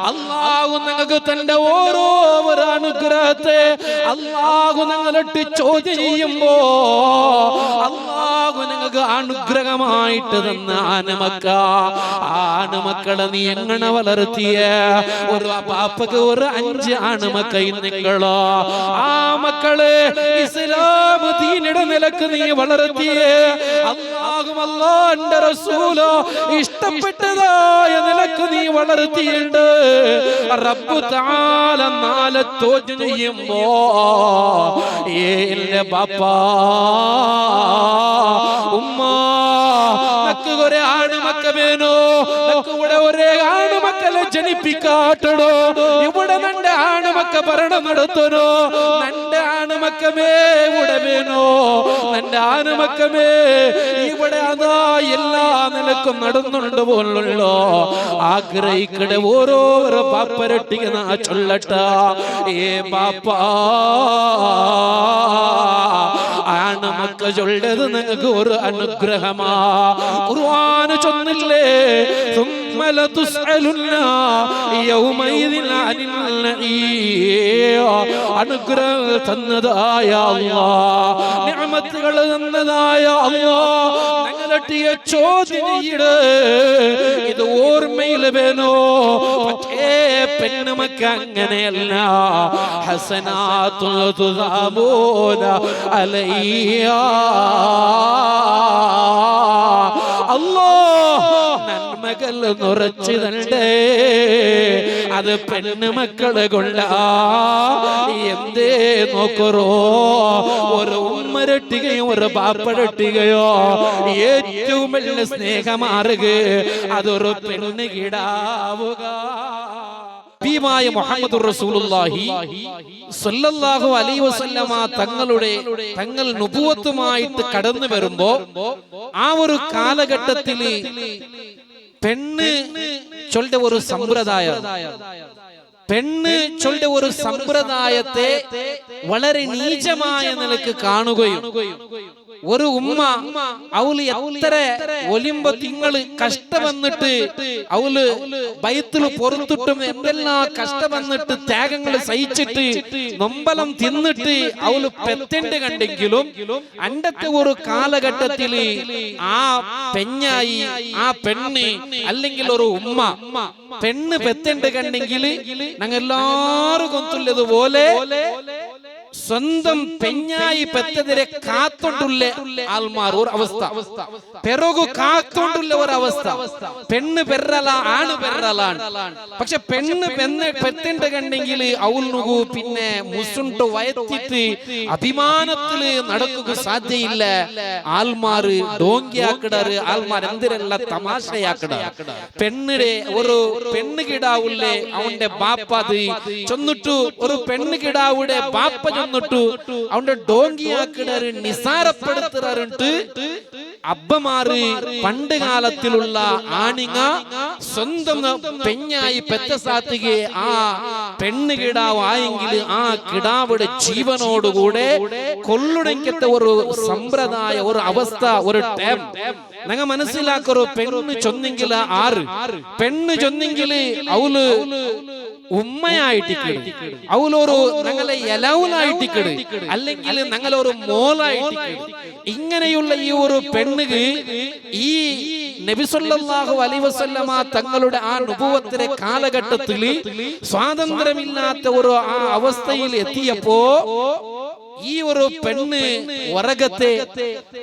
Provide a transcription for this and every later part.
അല്ലാഹു നിങ്ങൾക്ക് തന്റെ ഓരോ ഒരു അനുഗ്രഹത്തെ അല്ലാഹു നിങ്ങളിട്ട് ചോദ്യം ചെയ്യുമ്പോ അല്ലാഹു നിങ്ങൾക്ക് അനുഗ്രഹമായിട്ട് തന്ന ആണുമക്കളെ നീ എങ്ങനെ വളർത്തിയ? ഒരു പാപ്പക്ക് ഒരു 5 ആണുമക്കൾ നിങ്ങളോ ആ മക്കളെ ഇസ്ലാം ദീനിന്റെ നിലക്ക് നീ വളർത്തിയേ. അല്ലാഹു അല്ലാഹുവിന്റെ റസൂലോ ഇഷ്ടപ്പെട്ടതായ നിലക്ക് നീ വളർത്തിയിട്ടുണ്ട്. റബ്ബ് തആല നാളെ ചോദ്യം ചെയ്യുമ്പോ ഏലെ ബാപ്പാ ഉമ്മ നക്ക് ഒരേ ആണുമക്ക വേണോ? നക്ക് ഇവിടെ ഒരേ ആണുമക്കളെ ജനിപ്പിക്കാട്ടടോ. ഇവിടെ നന്റെ ആണുമക്ക ഭരണം നടത്തണോ? നന്റെ ആണുമക്കമേ ഇവിടെ വേണോ? നന്റെ ആണുമക്കമേ ഇവിടെ അതാ എല്ലാ നിലക്കും നടന്നുണ്ട് പോലുള്ളോ ആഗ്രഹിക്കടെ ഓരോരോ പാപ്പരട്ടിക ചൊല്ലട്ട. ഏ ബാപ്പാ ആണുമക്ക ചൊല്ലത് നിങ്ങൾക്ക് ഒരു അനുഗ്രഹമാ. ഖുർആൻ ചൊന്നില്ലേ ثم لتسألن يومئذ عن النعيم. അനുഗ്രഹം തന്നതായ അല്ലാഹ്, നിഅമത്തുകൾ തന്നതായ അല്ലാഹ് ഞങ്ങളെട്ടിയ ചോദ്യം ചെയ്യട്. ഇത് ഓർമ്മയിൽ വേണോ? പക്ഷേ പെണ്ണുമക്ക അങ്ങനെയല്ല. ഹസനാത്തു തുദാബൂന അലയ്യ അല്ലാഹ് നന്മകൾ നിറച്ചു തണ്ടേ. അത് പെണ്ണുമക്കളെ കൊള്ള എന്തേ നോക്കറോ? ഒരു ഉമ്മരട്ടികയോ ഒരു പാപ്പരട്ടികയോ ഏറ്റവും വലിയ സ്നേഹമാറുക അതൊരു പെണ്ണ് കിടാവുക. മുഹമ്മദുർ റസൂലുള്ളാഹി സ്വല്ലല്ലാഹു അലൈഹി വസല്ലമ തങ്ങൾ നുബുവത്തുമായിട്ട് കടന്നു വരുമ്പോ ആ ഒരു കാലഘട്ടത്തിൽ പെണ്ണ് ചൊല്ലുന്ന ഒരു സമ്പ്രദായം, പെണ്ണ് ചൊല്ലുന്ന ഒരു സമ്പ്രദായത്തെ വളരെ നീചമായ നിലക്ക് കാണുകയും ഒരു ഉമ്മ അവള് എത്ര ഒലിമ്പോ തിങ്ങള് കഷ്ടവന്നിട്ട് അവള് ബൈത്തിൽ പുറത്തിട്ടും എന്തെല്ലാം കഷ്ടവന്നിട്ട് ത്യാഗങ്ങൾ സഹിച്ചിട്ട് നൊമ്പലം തിന്നിട്ട് അവള് പെത്തേണ്ട കണ്ടെങ്കിലും അണ്ടത്തെ ഒരു കാലഘട്ടത്തില് ആ പെഞ്ഞായി ആ പെണ്ണ് അല്ലെങ്കിൽ ഒരു ഉമ്മ പെണ്ണ് പെത്തേണ്ട കണ്ടെങ്കിൽ ഞങ്ങൾ എല്ലാരും കൊത്തുള്ളതുപോലെ സ്വന്തം പെഞ്ഞായി പെറ്റതിരെ കാത്തോണ്ടുള്ള ആൾമാർ ഒരു അവസ്ഥ, പെറുകു കാത്തോണ്ടുള്ള ഒരു അവസ്ഥ. പെണ്ണ് പെറല ആണ് പെറലാണ്. പക്ഷെ പെണ്ണ് പെത്തേണ്ട കണ്ടെങ്കിൽ അവൾനുകു പിന്നെ മുസുണ്ട് വയറ്റിട്ട് അഭിമാനത്തില് നടക്കുക സാധ്യയില്ല. ആൾമാര് ഡോങ്കിയാക്കിടാറ്, ആൾമാർ എന്തിരല്ല തമാശയാക്കിടാറ്. പെണ്ണിടെ ഒരു പെണ്ണ് കിടാവുള്ളേ അവന്റെ ബാപ്പത് ചൊന്നിട്ടു ഒരു പെണ്ണ് കിടാവുടെ ബാപ്പ ചൊന്നിട്ടു അവന്റെ ഡോങ്കിയാക്കിടാറ്, നിസാരപ്പെടുത്താറുണ്ട്. അബ്ബമാര് പണ്ട് കാലത്തിലുള്ള ആണിങ്ങ സ്വന്തം പെഞ്ഞായി പെറ്റ സാത്തികെ ആ പെണ്ണ് കിടാവ് ആയെങ്കിൽ ആ കിടാവിടെ ജീവനോടുകൂടെ കൊല്ലുടക്കത്തെ ഒരു സമ്പ്രദായ ഒരു അവസ്ഥ ഒരു ടൈം ഞങ്ങൾ മനസ്സിലാക്കൊരു. പെണ്ണ് ചൊന്നെങ്കിൽ ആറ് പെണ്ണ് ചൊന്നെങ്കിൽ അവള് ഉമ്മയായിട്ടിക്കട്, അവളൊരു ഞങ്ങളെ എലവലായിട്ടിക്കട്, അല്ലെങ്കിൽ ഞങ്ങളൊരു മോളായിട്ടിക്കട്. ഇങ്ങനെയുള്ള ഈ ഒരു പെണ്ണുക്ക് ഈ നബി സല്ലല്ലാഹു അലൈഹി വസല്ലമ തങ്ങളുടെ ആ നുബുവത്തിലെ കാലഘട്ടത്തിൽ സ്വാതന്ത്ര്യമില്ലാത്ത ഒരു ആ അവസ്ഥയിൽ എത്തിയപ്പോ ഈ ഒരു പെണ്ണ് വറകത്തെ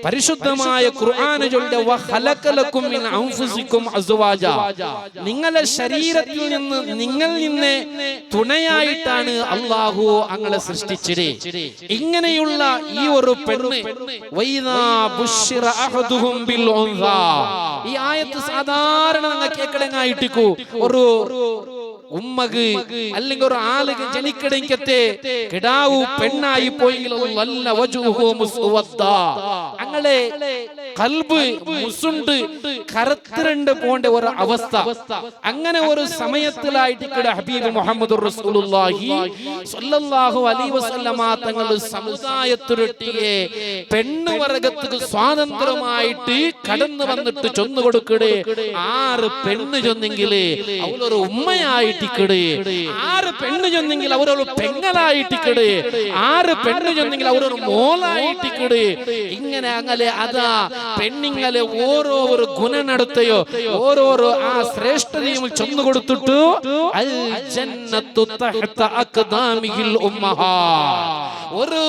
പരിശുദ്ധമായ ഖുർആൻ ചൊല്ലിയ വഖലഖലകും മിൻ അൻഫുസികും അസ്വാജ, നിങ്ങളുടെ ശരീരത്തിൽ നിന്ന് നിങ്ങൾ നിന്നെ തുണയായിട്ടാണ് അല്ലാഹു അങ്ങളെ സൃഷ്ടിച്ചത്. ഇങ്ങനെയുള്ള ഈ ഒരു പെണ്ണ് വൈദാ ബുശ്ശിറ അഹദുഹും ബിൽ ഉൻസാ, ഈ ആയത്ത് സാധാരണ നിങ്ങൾ കേൾക്കണങ്ങായിട്ടിക്കൂ. ഒരു ഉമ്മക്ക് അല്ലെങ്കിൽ ഒരു ആളുക്ക് ജനിക്കടക്കത്തെ കിടാവു പെണ്ണായി പോയെങ്കിൽ അങ്ങളെ കൽബ് മുസുണ്ട് കറുത്തിരണ്ട് പോണ്ട ഒരു അവസ്ഥ. അങ്ങനെ ഒരു സമയത്തിലായിട്ട് ഹബീബ് മുഹമ്മദ് റസൂലുള്ളാഹി സ്വല്ലല്ലാഹു അലൈഹി വസല്ലമ തങ്ങൾ സമുദായത്തിരട്ടിയെ പെണ്ണുവർഗത്തിന് സ്വാതന്ത്ര്യമായിട്ട് കടന്നു വന്നിട്ട് ചൊന്നു കൊടുക്കടേ. 6 പെണ്ണ് ചൊന്നെങ്കില് അവളൊരു ഉമ്മയായിട്ടിക്കടേ, 6 പെണ്ണ് ചൊന്നെങ്കിൽ അവരൊരു പെങ്ങളായിട്ടിക്കടേ, 6 പെണ്ണ് ചൊന്നെങ്കിൽ അവരൊരു മോളായിട്ടിക്കടേ. ഇങ്ങനെ അങ്ങനെ അതാ പെണ്ണിങ്ങളെ ഓരോ ഒരു ഗുണനടത്തയോ ഓരോരോ ആ ശ്രേഷ്ഠതയും ചൊന്നു കൊടുത്തിട്ടു അൽ ജന്നത്തു തഹ്ത അഖ്ദാമിഹിൽ ഉമ്മഹാത്ത്. ഒരു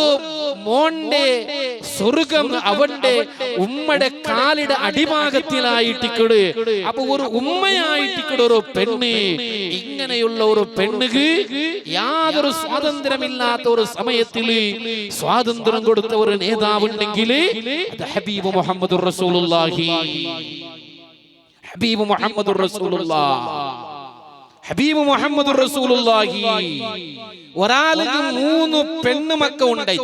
മോന്റെ സ്വർഗം അവന്റെ ഉമ്മയുടെ കാലിയുടെ അടിഭാഗത്തിലായിട്ടിക്കട്. അപ്പൊ ഒരു ഉമ്മയായിട്ടിക്കട് ഒരു പെണ്ണ്. ഇങ്ങനെയുള്ള ഒരു പെണ്ണുക്ക് യാതൊരു സ്വാതന്ത്ര്യമില്ലാത്ത ഒരു സമയത്തിൽ സ്വാതന്ത്ര്യം കൊടുത്ത ഒരു നേതാവുണ്ടെങ്കിൽ അത് ഹബീബ് മുഹമ്മദ് റസൂലുള്ളാഹി. ഹബീബ് മുഹമ്മദ് റസൂലുള്ളാഹി. ഹബീബ് മുഹമ്മദ് റസൂലുള്ളാഹി. ഒരാൾക്ക് 3 പെണ്ണുമക്ക ഉണ്ടായി.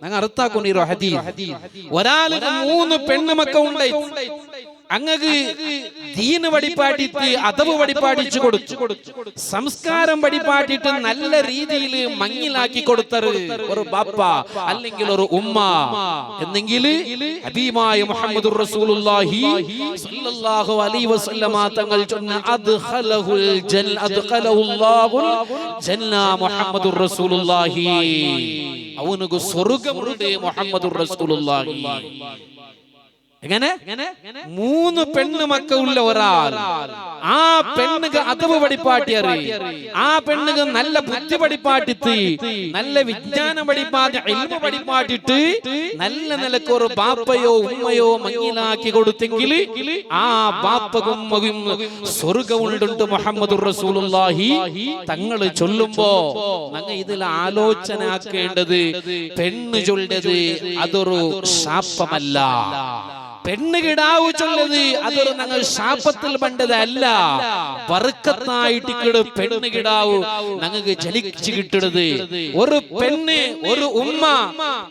ഞങ്ങൾ അർത്ഥമാക്കൊണ്ടിരോ ഹദീസ്. ഒരാൾക്ക് 3 പെണ്ണുമക്ക ഉണ്ടായി. അങ്ങക്ക് ദീന് പഠിപ്പാട്ടിട്ട് അതവ് പഠിപ്പാടിച്ചു കൊടുത്തു, സംസ്കാരം പഠിപ്പാട്ടിട്ട് നല്ല രീതിയിൽ മങ്ങിലാക്കി കൊടുത്തത് ഒരു ബാപ്പ അല്ലെങ്കിൽ ഒരു ഉമ്മ എന്നെങ്കിൽ ഹബീബായ മുഹമ്മദുർ റസൂലുള്ളാഹി സ്വല്ലല്ലാഹു അലൈഹി വസല്ലമ തങ്ങൾ ചൊന്ന അദ്ഖലഹുൽ ജന്ന അദ്ഖലഹുല്ലാഹുൽ ജന്ന മുഹമ്മദുർ റസൂലുള്ളാഹി. അവനുക്ക് സ്വർഗ്ഗമുണ്ട് മുഹമ്മദുർ റസൂലുള്ളാഹി. എങ്ങനെ 3 പെണ്ണുമക്ക ഉള്ള ഒരാൾ, ആ പെണ്ണുക്ക് അതവ് പഠിപ്പാട്ടി അറിയും, ആ പെണ്ണുക്ക് നല്ല ബുദ്ധി പഠിപ്പാട്ടിട്ട് നല്ല വിജ്ഞാനം പഠിപ്പാട്ടി ഇൽമു പഠിപ്പാട്ടിട്ട് നല്ല നിലക്ക് ഒരു ബാപ്പയോ ഉമ്മയോ മങ്ങിലാക്കി കൊടുത്തെങ്കിൽ ആ ബാപ്പകും ഉമ്മകും സ്വർഗ്ഗമുണ്ട് മുഹമ്മദുർ റസൂലുള്ളാഹി. തങ്ങൾ ചൊല്ലുമ്പോ ഞങ്ങൾ ഇതിൽ ആലോചന ആക്കേണ്ടത് പെണ്ണ് ചൊല്ലത് അതൊരു ശാപമല്ല. പെണ്ണ് കിടാവ് ചൊല്ലത് അതൊരു ഞങ്ങൾ ശാപത്തിൽ പണ്ടതല്ല, ബർക്കത്തായിട്ട് പെണ്ണ് കിടാവ് ഞങ്ങൾക്ക് ജലിച്ചു കിട്ടണത്. ഒരു പെണ്ണ് ഒരു ഉമ്മ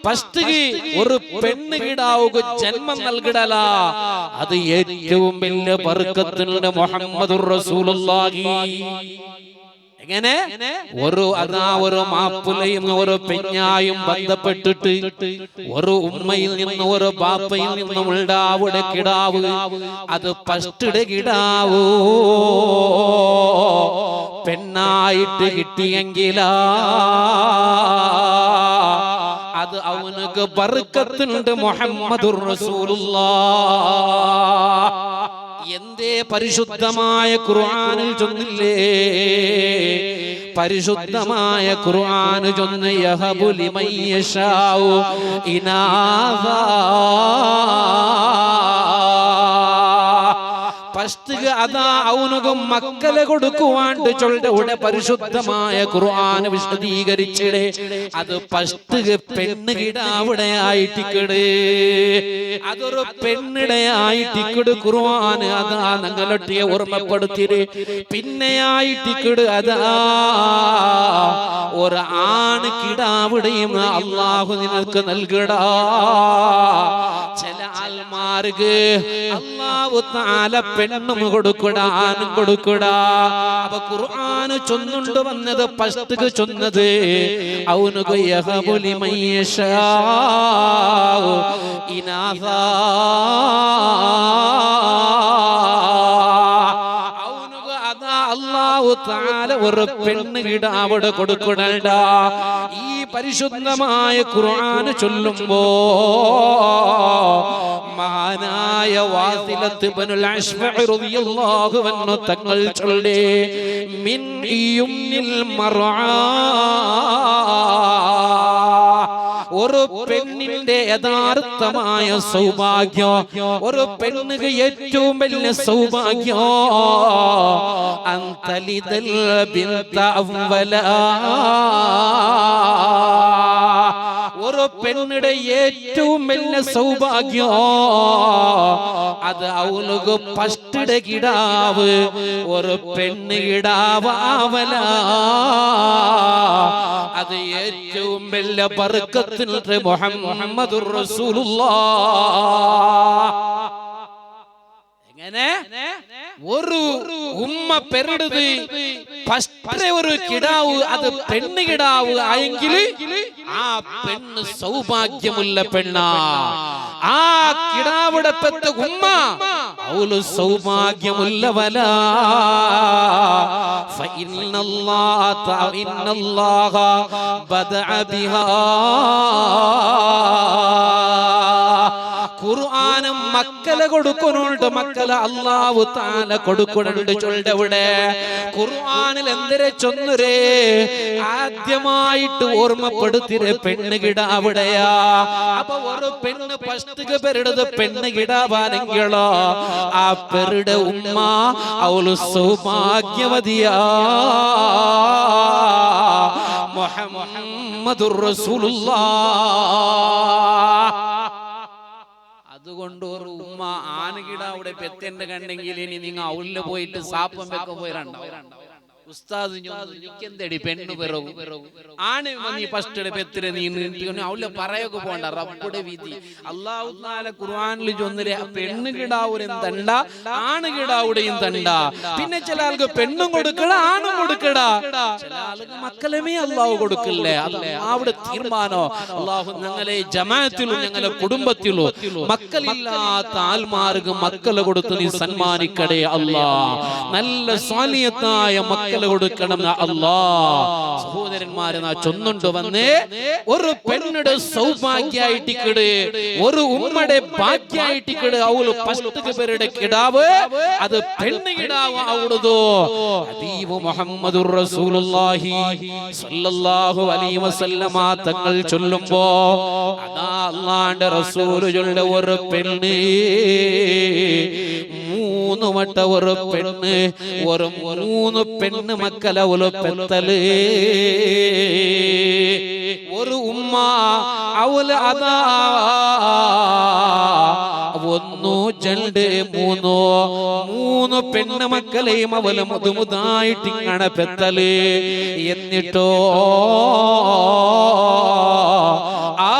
ഫസ്റ്റ് ഒരു പെണ്ണ് കിടാവുക ജന്മം നൽകിടല, അത് ഏറ്റവും വലിയ ബർക്കത്തുള്ള മുഹമ്മദുർ റസൂലുള്ളാഹി. എങ്ങനെ ഒരു അതാ ഒരു മാപ്പുലയും ഒരു പെഞ്ഞായും ബന്ധപ്പെട്ടിട്ട് ഒരു ഉമ്മയിൽ നിന്ന് ഒരു ബാപ്പയിൽ നിന്നും ഉണ്ടാവുടെ കിടാവ് അത് ഫസ്റ്റ് കിടാവൂ പെണ്ണായിട്ട് കിട്ടിയെങ്കിലാ അത് അവനക്ക് ബർക്കത്തുണ്ട് മുഹമ്മദുർ റസൂലുള്ളാഹ്. എന്തേ പരിശുദ്ധമായ ഖുർആനിൽ ചൊന്നില്ലേ? പരിശുദ്ധമായ ഖുർആൻ ചൊന്ന് യഹബു ലിമൻ യശാഉ ഇനാസാ. അതാ അവനുക്കും മക്കളെ കൊടുക്കുവാണ്ട് ചൊല്ലുടെ പരിശുദ്ധമായ ഖുർആൻ വിശദീകരിച്ചിടേ. അത് ഫസ്റ്റ് പെണ്ണ് കിടാവിടെ ആയിട്ടിക്കട്, അതൊരു പെണ്ണിടെ ആയിട്ടിക്കട് ഖുർആൻ അതാ ഞങ്ങളൊട്ടിയെ ഓർമ്മപ്പെടുത്തിയത്. പിന്നെയായിട്ടിക്കട് അതാ ഒരു ആണ് കിടാവിടെയും അള്ളാഹു നിനക്ക് നൽകടാ. ചില ആൽമാർക്ക് അല്ലാഹു തആല പെണ്ണും കൊടുക്കടാ ആനും കൊടുക്കടാ. അപ്പൊ ഖുർആന് ചൊന്നുണ്ട് വന്നത് ഫസ്റ്റ് ചൊന്നത് അവനുക്ക് യഹബു ലിമൻ യശാഉ ഇനാസാ. അല്ലാഹു തആല ഒരു പെണ്ണ് കിടാവിടെ കൊടുക്കണണ്ട. ഈ പരിശുദ്ധമായ ഖുർആൻ ചൊല്ലുമ്പോ മഹാനായ വാസിലത്ത് ഇബ്നുൽ അശ്വഅ് റളിയല്ലാഹു അൻഹു തങ്ങൾ ചൊല്ലേ മിൻ യുംനിൽ മർആ. ഒരു പെണ്ണിന്റെ യഥാർത്ഥമായ സൗഭാഗ്യം, ഒരു പെണ്ണിന് ഏറ്റവും വലിയ സൗഭാഗ്യം അന്തലിദൽ ബിൻത അവ്വല. ഒരു പെണ്ണിടെ ഏറ്റവും വലിയ സൗഭാഗ്യം അത് അവൾക്ക് ഫസ്റ്റ് കിടാവ് ഒരു പെണ്ണ് കിടാവല അത് ഏറ്റവും വലിയ ബർക്കത്ത് മുഹമ്മദുർ റസൂലുള്ളാഹ്. എങ്ങനെ ഒരു ഉമ്മ പെരുടുത് ഫസ്റ്റ് ഒരു കിടാവ് അത് പെണ്ണ് കിടാവ് ആയെങ്കിൽ ആ പെണ്ണ് സൗഭാഗ്യമുള്ള പെണ്ണാ. ആ കിടാവിടെ പെറ്റ ഉമ്മ അവള് സൗഭാഗ്യമുള്ളവല. ഫഇന്നല്ലാഹ ബദഅ ബിഹാ. ഖുർആനും മക്കളെ കൊടുക്കുന്നുണ്ട്, മക്കളെ അല്ലാഹു തആല കൊടുക്കുന്നുണ്ട്. ചൊല്ലവിടെ ഖുർആനിൽ എന്തരെ ചൊന്നരേ ആദ്യമായിട്ട് ഓർമ്മപ്പെടുത്തിരെ പെണ്ണ് കിടാവിടെയാ. അപ്പൊ ഒരു പെണ്ണ് ഫസ്റ്റ് പെരുടത് പെണ്ണ് കിടാവാനെങ്കിലോ ആ പെരുടെ ഉമ്മ അവള് സൗഭാഗ്യവതിയാ. മുഹമ്മദുർ റസൂലുള്ളാഹ്. അതുകൊണ്ട് ഒരു ഉമ്മ ആനകിടാവിടെ പെത്തേണ്ട കണ്ടെങ്കിൽ ഇനി നിങ്ങൾ അവളില് പോയിട്ട് സാപ്പം വെക്ക പോയിരണ്ടോ ഉസ്താദ് എനിക്കെന്തടി പെണ്ണ് പിറകു ആണ് നീ ഫസ്റ്റ് പെത്തിരെ നീ അവളെ പറയൊക്കെ പോണ്ട. റബ്ബുടെ വിധി അല്ലാഹു തആല ഖുർആനിൽ ചൊന്നരെ പെണ്ണ് കിടാവുരെയും തണ്ട ആണ് കിടാവുടെയും തണ്ട. പിന്നെ ചില ആൾക്ക് പെണ്ണും കൊടുക്കട ആണും കൊടുക്കട, ചില ആൾക്ക് മക്കളെമേ അല്ലാഹു കൊടുക്കില്ലേ. അത് അവിടെ തീരുമാനോ. അല്ലാഹു ഞങ്ങളെ ജമാഅത്തിലും ഞങ്ങളെ കുടുംബത്തിലും മക്കളില്ലാത്ത ആൽമാർക്ക് മക്കളെ കൊടുത്ത് നീ സന്മാനിക്കടേ അല്ലാ. നല്ല സ്വാലിഹത്തായ മക്കളെ കൊടുക്കണം അല്ലാ. സഹോദരന്മാരെ നാ ചൊന്നുണ്ട് വന്നേ ഒരു പെണ്ണിടെ സൗഭാഗ്യായിട്ടിക്കട് ഒരു ഉമ്മയുടെ ഭാഗ്യായിട്ടിക്കട് അവള് ഫസ്റ്റ് പേരുടെ കിടാവ് അത് പെണ്ണ് കിടാവ് അവിടുതോ. ഹബീബ് മുഹമ്മദുർ റസൂലുള്ളാഹി സ്വല്ലല്ലാഹു അലൈഹി വസല്ലമ തങ്ങൾ ചൊല്ലുമ്പോ അതാ അല്ലാഹുവിന്റെ റസൂൽ ചൊല്ല ഒരു പെണ്ണ് മൂന്ന് വട്ട ഒരു പെണ്ണ് ഒരു മൂന്ന് പെണ്ണ് മക്കളെ ഒരു പെത്തല് ഒരു ഉമ്മ അവള് അതാ ഒന്നു രണ്ട് മൂന്ന് പെണ്ണ് മക്കളെയും അവല് മുതുമുതായിട്ട് ഇങ്ങനെ പെത്തല്. എന്നിട്ടോ ആ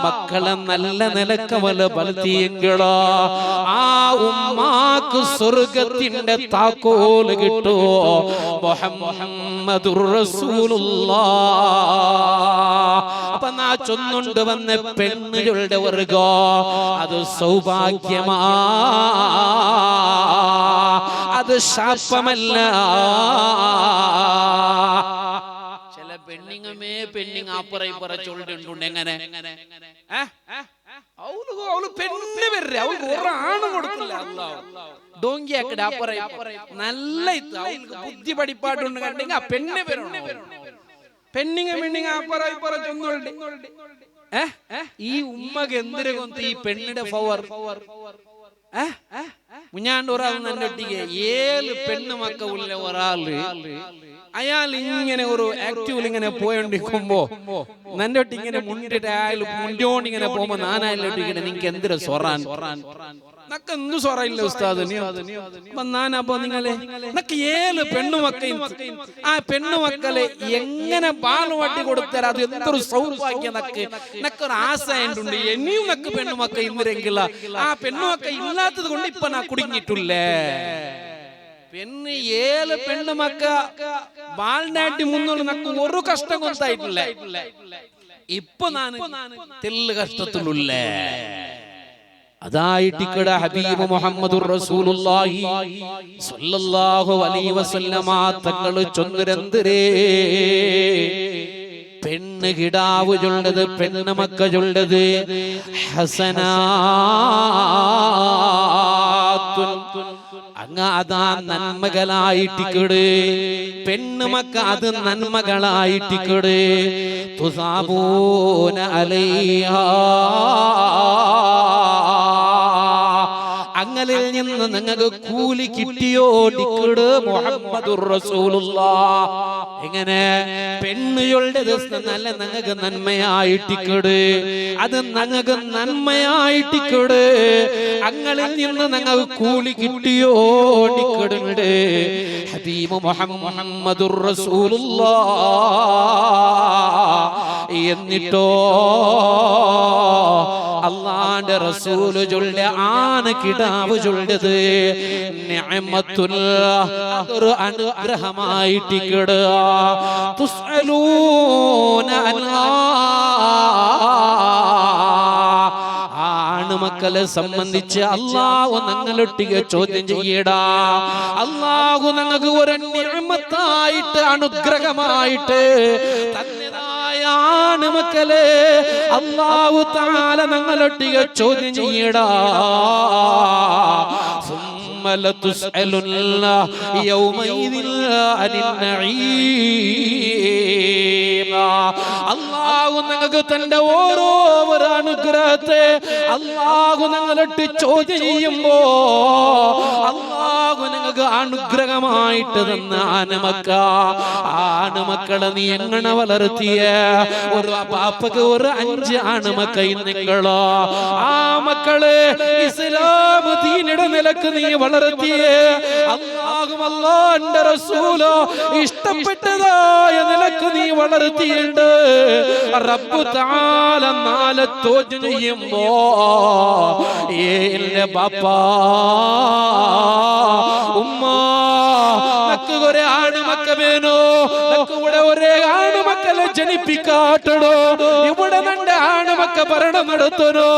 മക്കളെ നല്ല നിലക്കവല ബലത്തിയെങ്കിലോ ആ ഉമ്മാക്ക് സ്വർഗത്തിന്റെ താക്കോല് കിട്ടുമോ. മുഹമ്മദുർ റസൂലുള്ളാഹ്. അപ്പൊ നാ ചൊന്നുണ്ട് വന്ന പെണ്ണുകളുടെ വർഗോ അത് സൗഭാഗ്യമാ, അത് ശാപമല്ല. ചില പെണ്ണിങ്ങമേ പെണ്ണിങ് അപ്പുറ ഇപ്പുറ ചൊല്ലിട്ടുണ്ട്. എങ്ങനെ അവള് പെണ്ണ് വരെ അവൾക്ക് ഒരാണ് കൊടുക്കില്ല. ഡോങ്കിയാക്കടെ അപ്പുറ നല്ല ബുദ്ധി പഠിപ്പാട്ടുണ്ട് കണ്ടെങ്കിൽ ആ പെണ്ണ് വരണം. പെണ്ണിങ് പെണ്ണിങ് അപ്പുറ ഇപ്പുറ ചൊന്നുണ്ട്. ഈ ഉമ്മക്ക് എന്തിനെ കൊന്ത് ഈ പെണ്ണിന്റെ പവർ മുഞ്ഞാണ്ട് ഒരാൾ എന്റെ ഒട്ടിക്ക് 7 പെണ്ണ് മക്ക ഉള്ള ഒരാള് അയാൾ ഇങ്ങനെ ഒരു ആക്റ്റീവിൽ ഇങ്ങനെ പോയോണ്ടിരിക്കുമ്പോ എന്റെ ഒട്ടി ഇങ്ങനെ മുണ്ടിട്ട് അയാൾ മുണ്ടോണ്ട് ഇങ്ങനെ പോകുമ്പോ നാനായാലൊട്ടിങ്ങനെ നിങ്ങക്ക് എന്തിനാ സൊറാൻ നക്ക് എന്ത് സൊറയില്ല ഉസ്താദ്. അപ്പൊ നിങ്ങളെ നക്ക് 7 പെണ്ണുമക്കയും ആ പെണ്ണുമക്കളെ എങ്ങനെ പാല് വട്ടി കൊടുത്താൽ അത് എന്തൊരു സൗഭാഗ്യം. നക്കൊരു ആശയുണ്ട് ഇനിയും നക്ക് പെണ്ണുമക്ക ഇന്നിരെങ്കില ആ പെണ്ണുമക്ക ഇല്ലാത്തത് കൊണ്ട് ഇപ്പൊ നാ കുടുങ്ങിയിട്ടില്ലേ. പെണ്ണ് 7 പെണ്ണുമക്ക ബാൽനാട്ടി മുന്നോട്ട് നക്ക് ഒരു കഷ്ടം കൊണ്ടായിട്ടില്ല. ഇപ്പൊ ഞാൻ തെല്ല് കഷ്ടത്തിലുള്ളേ. അതായിട്ടിക്കട ഹബീബ് മുഹമ്മദുർ റസൂലുള്ളാഹി സ്വല്ലല്ലാഹു അലൈഹി വസല്ലമ തങ്ങൾ ചൊന്നരന്തരേ പെണ്ണ് കിടാവ് ചൊല്ലത് പെണ്ണ് മക്ക ചൊല്ലത് ഹസനാത്തുൻ അങ്ങ് അതാ നന്മകളായിട്ടിക്കട്. പെണ്ണ് മക്ക അത് നന്മകളായിട്ടിക്കട്. തുസാബൂന അലൈഹാ അങ്ങളിൽ നിന്ന് നിങ്ങൾക്ക് കൂലി കിട്ടിയോ ടിക്കട് മുഹമ്മദുർ റസൂലുള്ളാഹ്. എങ്ങനെ പെണ്ണുകളുടെ നല്ല നിങ്ങൾക്ക് നന്മയായിട്ടിക്കട്, അത് നിങ്ങൾക്ക് നന്മയായിട്ടിക്കട്, അങ്ങളിൽ നിന്ന് നിങ്ങൾക്ക് കൂലി കിട്ടിയോ ടിക്കട്. ഹബീബ് മുഹമ്മദുർ റസൂലുള്ളാഹ്. എന്നിട്ടോ അല്ലാഹുവിന്റെ റസൂൽ ചൊല്ലിയ ആന കിടാവ് ചൊല്ലിയത് നിഅമത്തുൽ, ഒരു അനുഗ്രഹമായിട്ടിക്കട്. തുസ്അലൂന ആണുമക്കളെ സംബന്ധിച്ച് അല്ലാഹു ഞങ്ങളൊട്ടിಗೆ ചോദ്യം ചെയ്യടാ. അല്ലാഹു ഞങ്ങൾക്ക് ഒരു നിഅമത്തായിട്ട് അനുഗ്രഹമായിട്ട് തന്നതായ ആണുമക്കളെ അല്ലാഹു തആല ഞങ്ങളൊട്ടിಗೆ ചോദ്യം ചെയ്യടാ. ثم لتسألن يومئذ عن النعيم. അല്ലാഹു നിങ്ങൾക്ക് തന്റെ ഓരോ അനുഗ്രഹത്തെ അല്ലാഹു ഞങ്ങളോട് ചോദ്യം ചെയ്യുമ്പോ അല്ലാഹു നിങ്ങൾക്ക് അനുഗ്രഹമായിട്ട് തന്ന ആണുമക്കളെ നീ എങ്ങനെ വളർത്തിയ? ഒരു പാപ്പക്ക് ഒരു 5 ആണുമക്കൾ നിങ്ങളോ, ആ മക്കളെ ഇസ്ലാം ദീനിന്റെ നിലക്ക് നീ വളർത്തിയേ. അല്ലാഹു അല്ലാഹുവിന്റെ റസൂലോ ഇഷ്ടപ്പെട്ടതായ നിലക്ക് നീ വളർത്തിയിട്ടുണ്ട്. റബ്ബ് തആല നാളെ ചോദ്യം ചെയ്യുമ്പോ എന്റെ ബാപ്പാ ഉമ്മ നക്ക് ഒരേ ആണുമക്ക വേണോ, നക്ക് ഇവിടെ ഒരേ ആണുമക്കളെ ജനിപ്പിക്കാട്ടടോ, ഇവിടെ നന്റെ ആണുമക്ക ഭരണം നടത്തണോ,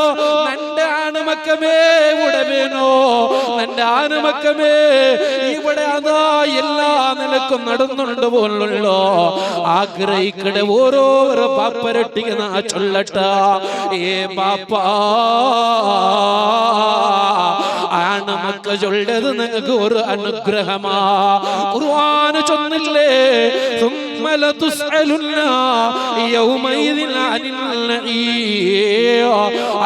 നന്റെ ആണുമക്കമേ ഇവിടെ വേണോ, നന്റെ ആണുമക്കമേ ഇവിടെ അതാ എല്ലാ നിലക്കും നടന്നുണ്ട് പോലുള്ളോ ആഗ്രഹിക്കടെ ഓരോ പാപ്പരട്ടിക ചൊല്ലട്ട. ഏ ബാപ്പാ ആണുമക്ക ചൊല്ലത് നിങ്ങൾക്ക് ഒരു അനുഗ്രഹമാ. ഖുർആൻ ചൊന്നില്ലേ ثم لتسألن يومئذ عن النعيم.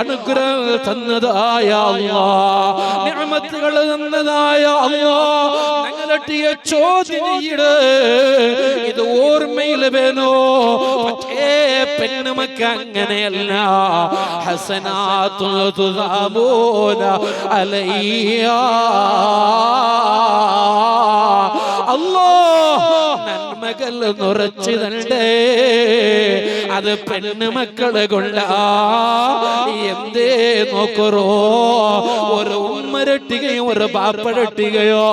അനുഗ്രഹം തന്നതായ അല്ലാഹ്, നിഅമത്തുകൾ തന്നതായ അല്ലാഹ് ഞങ്ങളെ ചോദ്യം ചെയ്യട്. ഇത് ഓർമ്മയിൽ വേണോ? പക്ഷേ പെണ്ണുമക്ക അങ്ങനെയല്ല. ഹസനാത്തു തുദാബൂന അലയ്യ. അല്ലാഹ് നന്മകൾ നിറച്ചു തണ്ടേ, അത് പെണ്ണുമക്കളെ കൊള്ള. എന്തേ നോക്കറോ, ഒരു ഉമ്മരട്ടികയോ ഒരു പാപ്പരട്ടികയോ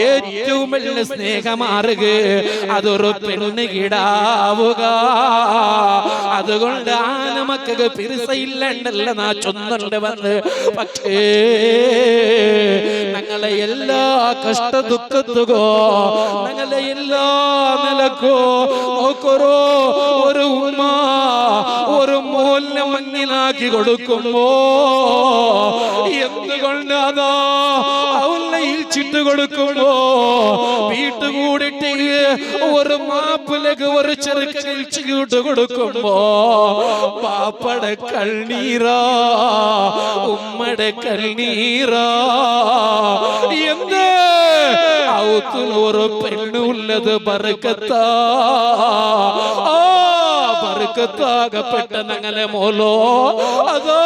ഏറ്റവും വലിയ സ്നേഹമാറുക അതൊരു പെണ്ണ് കിടാവുക. അതുകൊണ്ട് ആനമക്കൾക്ക് പിരിസയില്ലണ്ടല്ല നാ ചൊന്നുണ്ട് വന്ന്. പക്ഷേ ഞങ്ങളെ എല്ലാ കഷ്ട ദുഃഖത്തുകോ ഞങ്ങളെ എല്ലാ നിലക്കോ നോക്കറോ ഒരു ഉമ്മ ഒരു മോലിനെ മങ്ങിലാക്കി കൊടുക്കുമ്പോ എന്തുകൊണ്ട് അതാ അവളെ ഇൽച്ചിട്ട് കൊടുക്കുമ്പോ വീട്ടുകൂടിട്ട് ഒരു മാപ്പിലേക്ക് ഒരു ചെറുക്ക ഇൽച്ചിട്ട് കൊടുക്കുമ്പോ പാപ്പടെ കണ്ണീരാ ഉമ്മടെ കണ്ണീരാ. എന്ത് ഔത്തിൽ ഒരു പെണ്ണുള്ളത് ബർക്കത്താ. ബർക്കത്താകപ്പെട്ട ഞങ്ങളെ മോലോ അതോ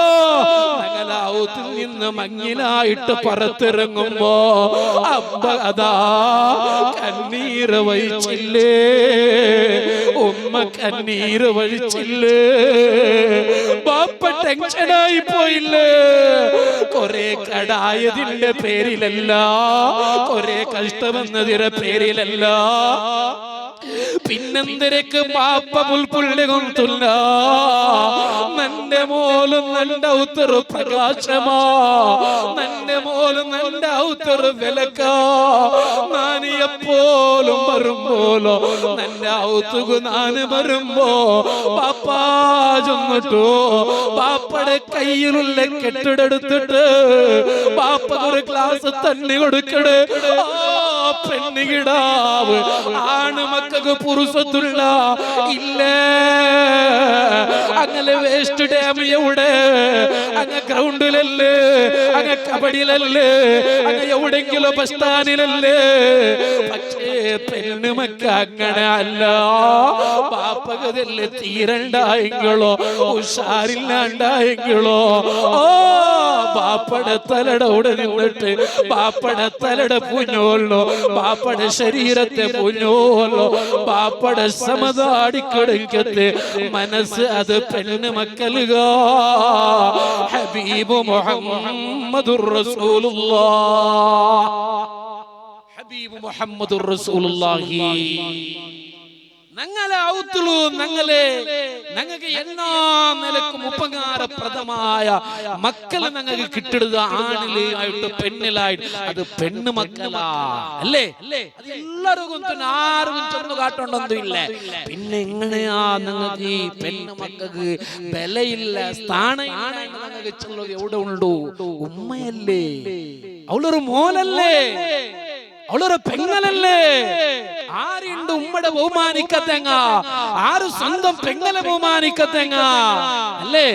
ഞങ്ങളെ ഔത്തിൽ നിന്ന് മങ്ങിലായിട്ട് പുറത്തിറങ്ങുമ്പോ അബ്ബ അതാ കണ്ണീര് വഹിച്ചില്ലേ, ഉമ്മ കണ്ണീര് വഹിച്ചില്ലേ, ബാപ്പ ടെൻഷനായി പോയില്ലേ? കൊറേ കടായതിന്റെ പേരിലല്ല, കൊറേ കഷ്ടമെന്നതിന്റെ പേരിലല്ല, പിന്നെന്തിരക്ക് പാപ്പ പുൽപുള്ളി കൊണ്ടുള്ള നന്റെ മോലും നന്റെ ഔത്തറ് പ്രകാശമാ, നന്റെ മോലും നന്റെ ഔത്തറ് വിലക്കാ. നാന് എപ്പോലും വരുമ്പോലോ നന്റെ ഔത്തുകു നാന് വരുമ്പോ പാപ്പാ ചൊന്നിട്ടോ പാപ്പയുടെ കയ്യിലുള്ള കെട്ടിടെടുത്തിട്ട് പാപ്പ ഒരു ഗ്ലാസ് തണ്ണി കൊടുക്കട്. പെണ്ണുകിടാവ് ആണുമക്കൾക്ക് പുരുഷത്തുള്ള ഇല്ലേ അങ്ങനെ അങ്ങനെ വേസ്റ്റ് ഡാം എവിടെ? അങ്ങ് ഗ്രൗണ്ടിലല്ലേ, അങ്ങ് കബഡിയിലല്ലേ, അങ്ങ് എവിടെങ്കിലും ബസ് സ്റ്റാൻഡിലല്ലേ? പക്ഷേ പെണ്ണുമക്ക അങ്ങനെ അല്ല. ബാപ്പകതല്ലേ തീരണ്ടായെങ്കിലോ ഉഷാറില്ലാണ്ടായെങ്കിലോ ബാപ്പയുടെ തലയുടെ അവിടെ നിന്നിട്ട് ബാപ്പയുടെ തലയുടെ പുഞ്ഞോല്ലോ, ബാപ്പയുടെ ശരീരത്തെ പുഞ്ഞോല്ലോ, ബാപ്പയുടെ സമതാടിക്കടക്കത്തെ മനസ്സ് അത് പെണ്ണ് മക്കളുക. ഹബീബ് മുഹമ്മദുർ റസൂലുള്ളാഹ്, ഹബീബ് മുഹമ്മദുർ റസൂലുള്ളാഹി. ഞങ്ങൾക്ക് എല്ലാ നിലക്കും ഉപകാരപ്രദമായ മക്കളെ ഞങ്ങൾക്ക് കിട്ടുന്നത് ആണിലായിട്ട് പെണ്ണിലായിട്ട്. അത് പെണ്ണ് മക്കളാ അല്ലേ? അത് എല്ലാവർക്കും ആർക്കും ചെന്ന് കാട്ടൊന്നും ഇല്ല. പിന്നെ എങ്ങനെയാ നിങ്ങൾക്ക് ഈ പെണ്ണ് മക്കൾക്ക് വിലയില്ല, സ്ഥാനമില്ല? എവിടെ ഉണ്ടോ? ഉമ്മയല്ലേ, അവളൊരു മോനല്ലേ, അവളൊരു പെങ്ങളല്ലേ? ആരുണ്ട് ഉമ്മടെ ബഹുമാനിക്കത്തെങ്ങ? ആര് സ്വന്തം പെങ്ങളെ ബഹുമാനിക്കത്തെങ്ങ? അല്ലേ?